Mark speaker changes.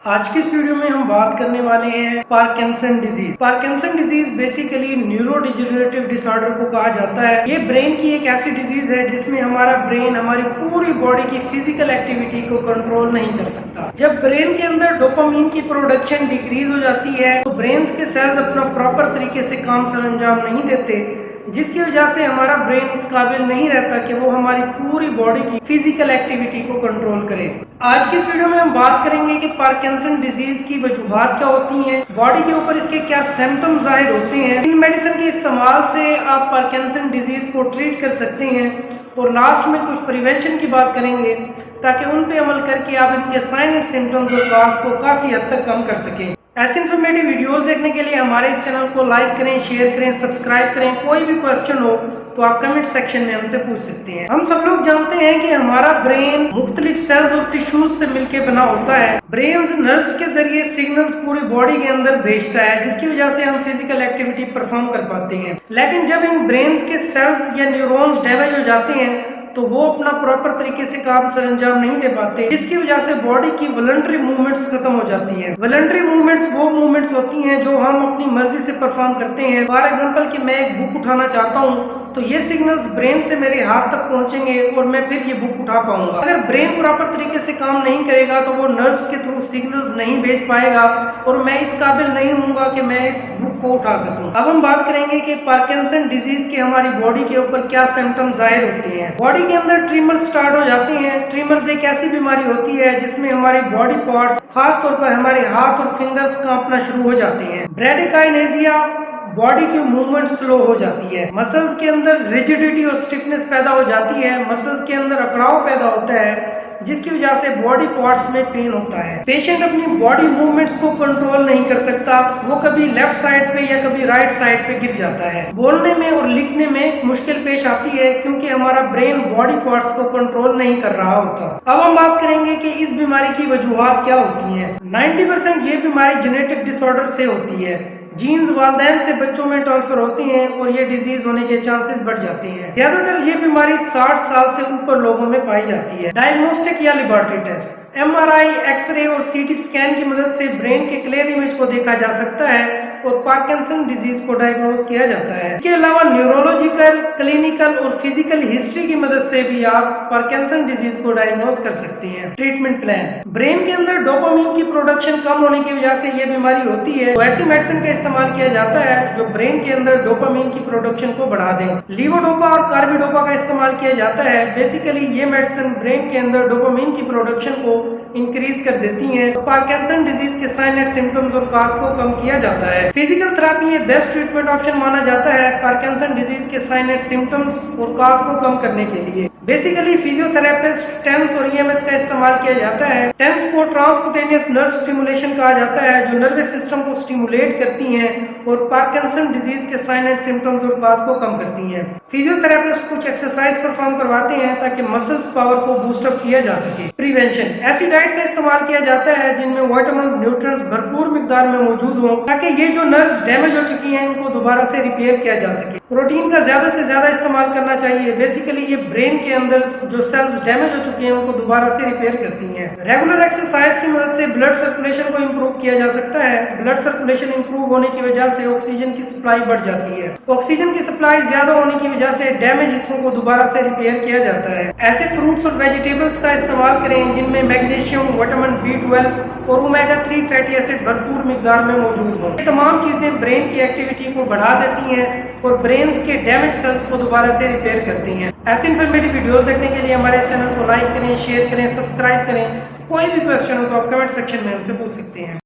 Speaker 1: आज की इस वीडियो में हम बात करने वाले हैं Parkinson disease. Parkinson disease basically neurodegenerative disorder को कहा जाता है। ये ब्रेन की एक ऐसी डिजीज है जिसमें हमारा ब्रेन हमारी पूरी बॉडी की फिजिकल एक्टिविटी को कंट्रोल नहीं कर सकता। जब ब्रेन के अंदर डोपामीन की प्रोडक्शन डिक्रीज हो जाती है तो ब्रेन के सेल्स अपना प्रॉपर तरीके से काम सरअंजाम नहीं देते, जिसकी वजह से हमारा ब्रेन इस काबिल नहीं रहता कि वो हमारी पूरी बॉडी की फिजिकल एक्टिविटी को कंट्रोल करे। आज की इस वीडियो में हम बात करेंगे कि पार्किंसन डिजीज की वजूहात क्या होती हैं, बॉडी के ऊपर इसके क्या सिम्टम्स जाहिर होते हैं, इन मेडिसिन के इस्तेमाल से आप पार्किंसन डिजीज को ट्रीट कर सकते हैं, और लास्ट में कुछ प्रिवेंशन की बात करेंगे ताकि उन पे अमल करके आप इनके साइन एंड सिम्टम्स और कॉज को काफी हद तक कम कर सकें। ऐसे इन्फॉर्मेटिव वीडियोस देखने के लिए हमारे इस चैनल को लाइक करें, शेयर करें, सब्सक्राइब करें। कोई भी क्वेश्चन हो तो आप कमेंट सेक्शन में हमसे पूछ सकते हैं। हम सब लोग जानते हैं कि हमारा ब्रेन मुख्तलिफ सेल्स और टिश्यूज से मिलकर बना होता है। ब्रेन नर्व्स के जरिए सिग्नल्स पूरी बॉडी के अंदर भेजता है, जिसकी वजह से हम फिजिकल एक्टिविटी परफॉर्म कर पाते हैं। लेकिन जब इन ब्रेन के सेल्स या न्यूरॉन्स डैमेज हो जाते हैं तो वो अपना प्रॉपर तरीके से काम सरअंजाम नहीं दे पाते, जिसकी वजह से बॉडी की वॉलंटरी मूवमेंट्स खत्म हो जाती हैं। वॉलंटरी मूवमेंट्स वो मूवमेंट्स होती हैं जो हम अपनी मर्जी से परफॉर्म करते हैं। फॉर एग्जांपल कि मैं एक बुक उठाना चाहता हूँ तो ये सिग्नल्स ब्रेन से मेरे हाथ तक पहुंचेंगे और मैं फिर ये बुक उठा पाऊंगा। अगर ब्रेन प्रॉपर तरीके से काम नहीं करेगा तो वो नर्व्स के थ्रू सिग्नल्स नहीं भेज पाएगा और मैं इस काबिल नहीं हूँगा कि मैं इस बुक को उठा सकूं। अब हम बात करेंगे कि पार्किंसन डिजीज के हमारी बॉडी के ऊपर क्या सिम्टम्स जाहिर होते हैं। बॉडी के अंदर ट्रिमर्स स्टार्ट हो जाते हैं। ट्रिमर्स एक ऐसी बीमारी होती है जिसमें हमारी बॉडी पार्ट्स, खास तौर पर हमारे हाथ और फिंगर्स कांपना शुरू हो जाते हैं। ब्रेडिकाइनेसिया, बॉडी की मूवमेंट स्लो हो जाती है। मसल्स के अंदर रिजिडिटी और स्टिफनेस पैदा हो जाती है। मसल्स के अंदर अकड़ाव पैदा होता है, जिसकी वजह से बॉडी पार्ट्स में पेन होता है। पेशेंट अपनी बॉडी मूवमेंट्स को कंट्रोल नहीं कर सकता। वो कभी लेफ्ट साइड पे या कभी राइट साइड पे गिर जाता है। बोलने में और लिखने में मुश्किल पेश आती है क्योंकि हमारा ब्रेन बॉडी पार्ट्स को कंट्रोल नहीं कर रहा होता। अब हम बात करेंगे कि इस बीमारी की वजूहात क्या होती हैं। 90% ये बीमारी जेनेटिक डिसऑर्डर से होती है। जीन्स वालिदैन से बच्चों में ट्रांसफर होती हैं और ये डिजीज होने के चांसेस बढ़ जाते हैं। ज्यादातर ये बीमारी 60 साल से ऊपर लोगों में पाई जाती है। डायग्नोस्टिक या लेबोरेटरी टेस्ट, MRI, एक्सरे और CT स्कैन की मदद से ब्रेन के क्लियर इमेज को देखा जा सकता है और पार्किंसन डिजीज को डायग्नोज किया जाता है। इसके अलावा न्यूरोलॉजिकल, क्लिनिकल और फिजिकल हिस्ट्री की मदद से भी आप पार्किंसन डिजीज को डायग्नोज कर सकते हैं। ट्रीटमेंट प्लान, ब्रेन के अंदर डोपामीन की प्रोडक्शन कम होने की वजह से ये बीमारी होती है तो ऐसी मेडिसिन का इस्तेमाल किया जाता है जो ब्रेन के अंदर डोपामीन की प्रोडक्शन को बढ़ा दें। लीवोडोपा और कार्बिडोपा का इस्तेमाल किया जाता है। बेसिकली ये मेडिसिन ब्रेन के अंदर डोपामीन की प्रोडक्शन को इंक्रीज कर देती हैं। तो पार्किंसन डिजीज के साइन एंड सिम्टम्स और कॉज को कम किया जाता है। फिजिकल थेरेपी ये बेस्ट ट्रीटमेंट ऑप्शन माना जाता है पार्किंसन डिजीज के साइन एंड सिम्टम्स और कॉज को कम करने के लिए। बेसिकली फिजियोथेरेपिस्ट, टेंस और EMS का इस्तेमाल किया जाता है। टेंस को ट्रांसक्यूटेनियस नर्व स्टिमुलेशन कहा जाता है, जो नर्वस सिस्टम को स्टिमुलेट करती हैं और पार्किंसन डिजीज के साइन एंड सिम्टम्स और कॉज को कम करती हैं। फिजियोथेरेपिस्ट कुछ एक्सरसाइज परफॉर्म करवाते हैं ताकि मसल्स पावर को बूस्ट अप किया जा सके। प्रिवेंशन, ऐसी डाइट का इस्तेमाल किया जाता है जिनमें विटामिन्स, न्यूट्रिएंट्स भरपूर मिकदार में मौजूद हों ताकि ये जो नर्व्स डैमेज हो चुकी हैं इनको दोबारा से रिपेयर किया जा सके। प्रोटीन का ज्यादा से ज्यादा इस्तेमाल करना चाहिए। बेसिकली ये ब्रेन के अंदर जो सेल्स डैमेज हो चुके हैं उनको दोबारा से रिपेयर करती हैं। रेगुलर एक्सरसाइज की मदद से ब्लड सर्कुलेशन को इंप्रूव किया जा सकता है। ब्लड सर्कुलेशन इंप्रूव होने की वजह से ऑक्सीजन की सप्लाई बढ़ जाती है। ऑक्सीजन की सप्लाई ज्यादा होने की वजह से डैमेज हिस्सों को दोबारा से रिपेयर किया जाता है। ऐसे फ्रूट्स और वेजिटेबल्स का इस्तेमाल करें जिनमें मैग्नीशियम, विटामिन B12 और ओमेगा 3 फैटी एसिड भरपूर मिकदार में मौजूद हों। ये तमाम चीजें ब्रेन की एक्टिविटी को बढ़ा देती हैं और ब्रेन के डैमेज सेल्स को दोबारा से रिपेयर करती हैं। ऐसे इन्फॉर्मेटिव वीडियोस देखने के लिए हमारे इस चैनल को लाइक करें, शेयर करें, सब्सक्राइब करें। कोई भी क्वेश्चन हो तो आप कमेंट सेक्शन में हमसे पूछ सकते हैं।